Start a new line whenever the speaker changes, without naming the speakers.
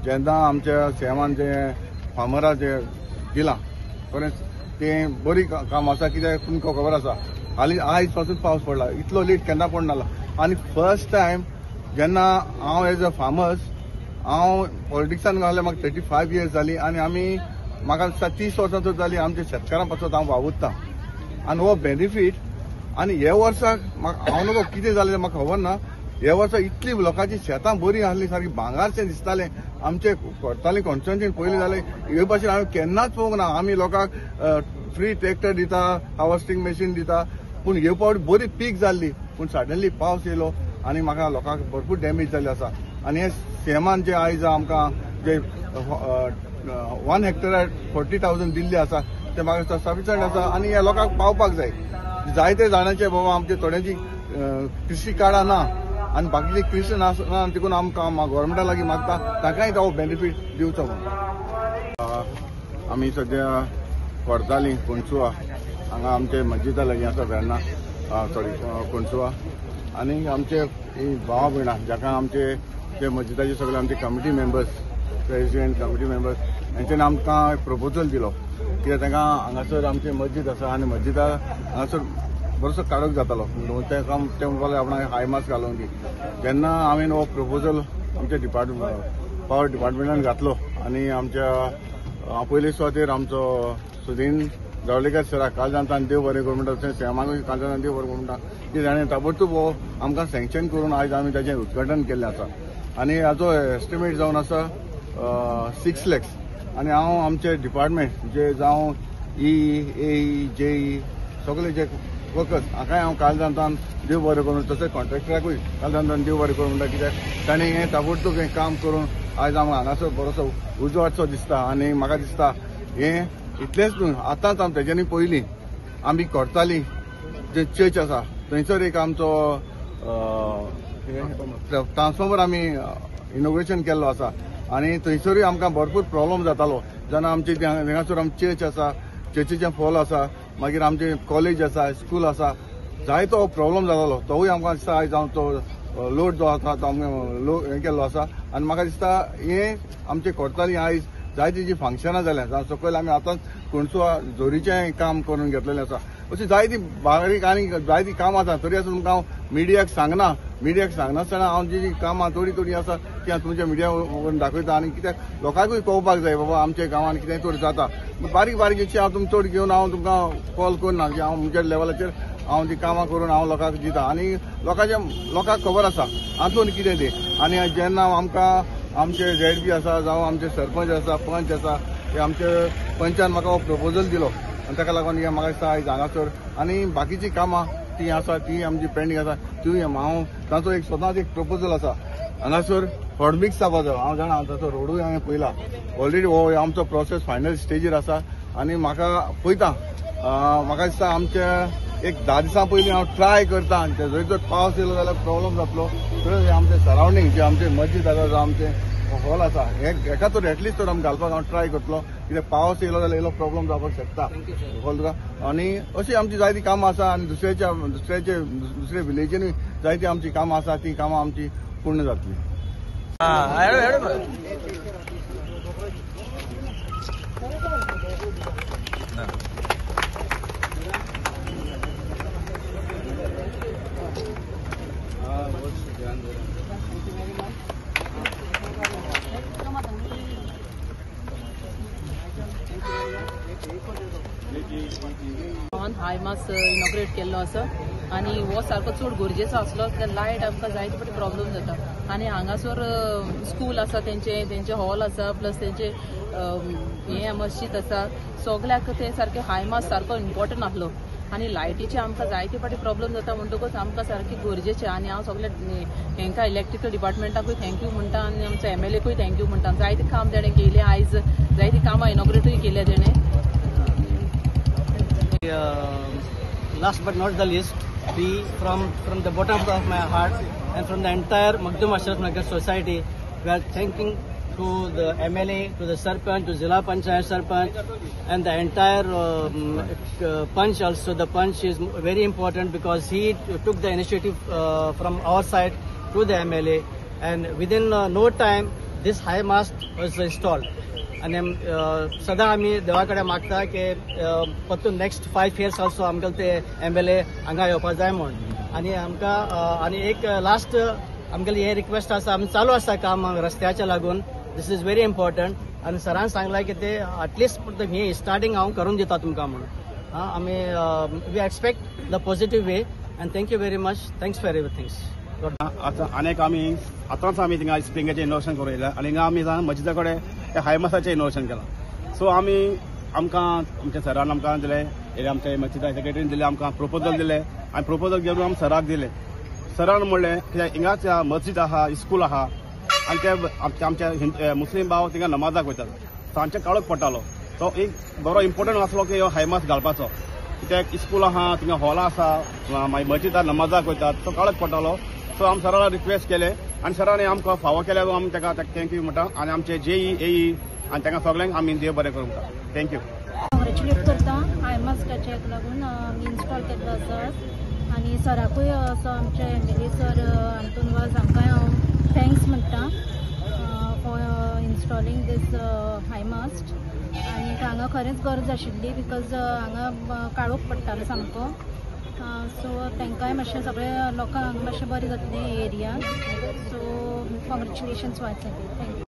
जेन्ना आमच्या सेमान जे फार्मरा जे दिला ते बरी काम आसा कित्याक तुमकां खबर आसा हालीं आयज पासून पावस पडला इतलो लेट केन्ना पडनालो आनी फर्स्ट टायम जेन्ना हांव एज अ फार्मर्स हांव पॉलिटिक्सान घाले म्हाका 35 इयर्स जाली आनी आमी म्हाका दिसता 30 वर्सां जाली आमच्या शेतकारां पासून हांव वावुरता आनी हो बेनिफीट आनी हे वर्साक म्हाका हांव नको कितें जालें म्हाका खबर ना हे वर्सा इतली लोकांची शेतां बरी आसली सारकी भांगारशें दिसतालें आमचे कोर्ताली कॉन्स्टिट्युएन्सीन पयलीं जालें हे भाशेन हांवें केन्नाच पळोवंक ना आमी लोकांक फ्री ट्रॅक्टर दिता हार्वेस्टिंग मशीन दिता पूण हे फावट बरी पीक जाल्ली पूण सडनली पावस येयलो आनी म्हाका लोकांक भरपूर डॅमेज जाल्लें आसा आनी हे सेमान जे आयज आमकां जे 1 हेक्टरार 40,000 दिल्ले आसा ते म्हाका सफिशंट आसा आनी हे लोकांक पावपाक जाय जायते जाणांचे बाबा आमचे थोड्यांची कृषी कार्डां ना आनी बाकीचे कृषी ना देखून आमकां गव्हर्मेंटा लागीं मागता ताकाय तो बेनिफीट दिवचो म्हणून आमी सद्या कोर्ताली कोणसुवा हांगा आमचे मस्जिदा लागीं आसा वेर्ना कोणसुवा आनी आमचे भावा भयणां जाका आमचे ते मस्जिदाचे सगळे आमचे committee members president committee members हेंच्यानी आमकां प्रपोजल दिलो कित्याक तांकां हांगासर आमचे मस्जिद आसा आनी मस्जिदा हांगासर बरोसो काडूंक जातालो ते म्हणपाक आपणाक हाय मास्क घालूंक दी तेन्ना हांवें हो प्रपोजल आमच्या पावर डिपार्टमेंटान घातलो आनी आमच्या पयले सुवातेर आमचो सुदीन जावळेकर सराक काल जाणता देव बरें करूं म्हणटा सेमाकूय काल जाणा देव बरें करूं म्हणटा की ताणें ताबडतोब हो आमकां सँक्शन करून आयज आमी ताचें उद्घाटन केल्लें आसा आनी हाचो एस्टिमेट जावन आसा 6 lakhs आनी हांव आमचे डिपार्टमेंट जे जावं EE JE सगळे जे वर्कर्स हाकाय हांव काल जाणतान देव बरें करूं तशेंच कॉन्ट्रॅक्टराकूय काल जाणतान देव बरें करूं म्हणटा कित्याक ताणें हें ताबडतोब हें काम करून आयज आमकां हांगासर बरोसो उजवाडसो दिसता आनी म्हाका दिसता हें इतलेंच न्हू आतांच आमी तेज्यानी पयलीं आमी कोर्ताली जे चर्च आसा थंयसर एक आमचो ट्रान्सफॉर्मर आमी इनोग्रेशन केल्लो आसा आनी थंयसरूय आमकां भरपूर प्रॉब्लम जातालो जेन्ना आमचे हांगासर आमचे चर्च आसा चर्चीचें फॉल आसा मागीर आमचे कॉलेज आसा स्कूल आसा जायतो प्रॉब्लम जातालो तोवूय आमकां दिसता आयज हांव तो लोड जो आसा तो आमकां हें केल्लो आसा आनी म्हाका दिसता हें आमचे कोर्ताली आयज जायतीं जीं फंक्शनां जाल्यां जावं सकयल आमी आतांच कोणसुवा जोरीचें काम करून घेतलेलें आसा अशीं जायतीं बारीक आनी जायतीं कामां आसा तरी आसून तुमकां हांव मिडियाक सांगनासतना हांव जी कामां थोडी आसा ती हांव तुमच्या मिडिया वरून दाखयता आनी कित्याक लोकांकूय कळपाक जाय बाबा आमच्या गांवांत कितें चड जाता बारीक बारीक हांव तुमकां चड घेवन हांव तुमकां कॉल करना की हांव म्हज्या लेवलाचेर हांव ती कामां करून हांव लोकांक दिता आनी लोकांक खबर आसा हातून कितें तें आनी जेन्ना आमकां आमचे ZB आसा जावं आमचे सरपंच आसा पंच आसा हे आमचे पंचान म्हाका हो प्रपोजल दिलो आनी ताका लागून हे म्हाका दिसता आयज हांगासर आनी बाकीचीं कामां ती आसा ती आमची पेंडींग आसा ती हांव ताचो एक स्वताच एक प्रपोजल आसा हांगासर हॉटमिक्स जावपा जाय हांव जाणा ताचो रोडूय हांवें पयला ऑलरेडी हो आमचो प्रोसेस फायनल स्टेजीर आसा आनी म्हाका पळयता म्हाका दिसता आमचे एक 10 दिसां पयलीं हांव ट्राय करता आनी जर जर पावस येयलो जाल्यार प्रॉब्लम जातलो तर आमचे सरावंडींग जे आमचे मस्जिद आसा जावं आमचे हॉल आसा हेका तर एटलिस्ट तर आमी घालपाक हांव ट्राय करतलो कित्याक पावस येयलो जाल्यार इल्लो प्रॉब्लम जावपाक शकता हॉल तुका आनी अशी आमची जायतीं कामां आसा आनी दुसऱ्या विलेजीनूय जायतीं आमची कामां आसा ती कामां आमची पूर्ण जातली.
हाय मास इनॉग्रेट केल्लो आसा आनी हो सारको चड गरजेचो आसलो कित्याक लायट आमकां जायते फावटी प्रॉब्लम जाता आनी हांगासर स्कूल आसा तेंचे हॉल आसा प्लस तेंचे हे मस्जिद आसा सगळ्याक ते सारके हाय मास सारको इम्पॉर्टंट आसलो आनी लायटीचे आमकां जायते फाटी प्रॉब्लेम जाता म्हणटकूच आमकां सारकी गरजेचें आनी हांव सगळ्या हांकां इलेक्ट्रिकल डिपार्टमेंटाकूय थँक्यू म्हणटा आनी आमच्या MLAकूय थँक्यू म्हणटा जायते काम तेणें केलें आयज जायती कामां इनॉग्रेटूय केल्या तेणें
Last but not the least, from the bottom of my heart and from the entire Makdum Ashraf Nagar society, we are thanking to the MLA, to the Sarpanch, to Zilla Panchayat Sarpanch, and the entire Panch also. The Panch is very important because he took the initiative from our side to the MLA, and within no time, this high mast was installed. आणि सदां आमी देवा कडेन मागता की परतून next 5 years also आमकां ते MLA हांगा येवपाक जाय म्हूण आनी आमकां आनी एक लास्ट आमगेली हे रिक्वेस्ट आसा आमी चालू आसा काम रस्त्याच्या लागून दिस इज व्हेरी इम्पॉर्टंट आनी सरान सांगलां की ते एटलिस्ट हे स्टार्टींग हांव करून दिता तुमकां म्हणून आमी we expect the positive way and thank you very much thanks for everythings
आतां आनीक आतांच आमी थिंगा स्प्रिंगाचें इनोवेशन करूं येयलें आनी हिंगा आमी मस्जिदा कडेन ते हायमासाचें इनोवेशन केलां सो आमकां आमच्या सरान आमकां दिलें आमच्या मस्जिदा सेक्रेटरीन दिलें आमकां प्रपोजल दिलें आनी प्रपोजल घेवन आमी सराक दिलें सरान म्हणलें कित्याक हिंगाच मस्जिद आहा इस्कूल आहा आनी ते आमचे मुस्लीम भाव थिंगा नमाजाक वयतात सो आमचे काळोख पडटालो तो एक बरो इम्पॉर्टंट आसलो की हो हायमास घालपाचो कित्याक इस्कूल आहा थिंगा हॉल आसा मागीर मस्जिदार नमाजाक वयतात तो काळोख पडटालो सो आमी सराक रिक्वेस्ट केलें आनी सरांनी आमकां फावो केल्यार आमी ताका थँक्यू म्हणटा आनी आमचे JE AE आनी तांकां सगळ्यांक आमी देव बरें करूं म्हणटा थँक्यू
कॉंग्रेच्युलेट करता हायमास्टाचेक लागून आमी इन्स्टॉल केल्लो आसा आनी सराकूय असो आमचे MLA सर हातून वाज आमकांय हांव थँक्स म्हणटा फॉर इन्स्टॉलिंग दीस हायमास्ट आनी हांगा खरेंच गरज आशिल्ली बिकॉज हांगा काळोख पडटालो सामको सो तांकांय मातशें सगळे लोकांक मातशें बरें जातलें एरिया सो कॉंग्रेच्युलेशन्स वायस थँक्यू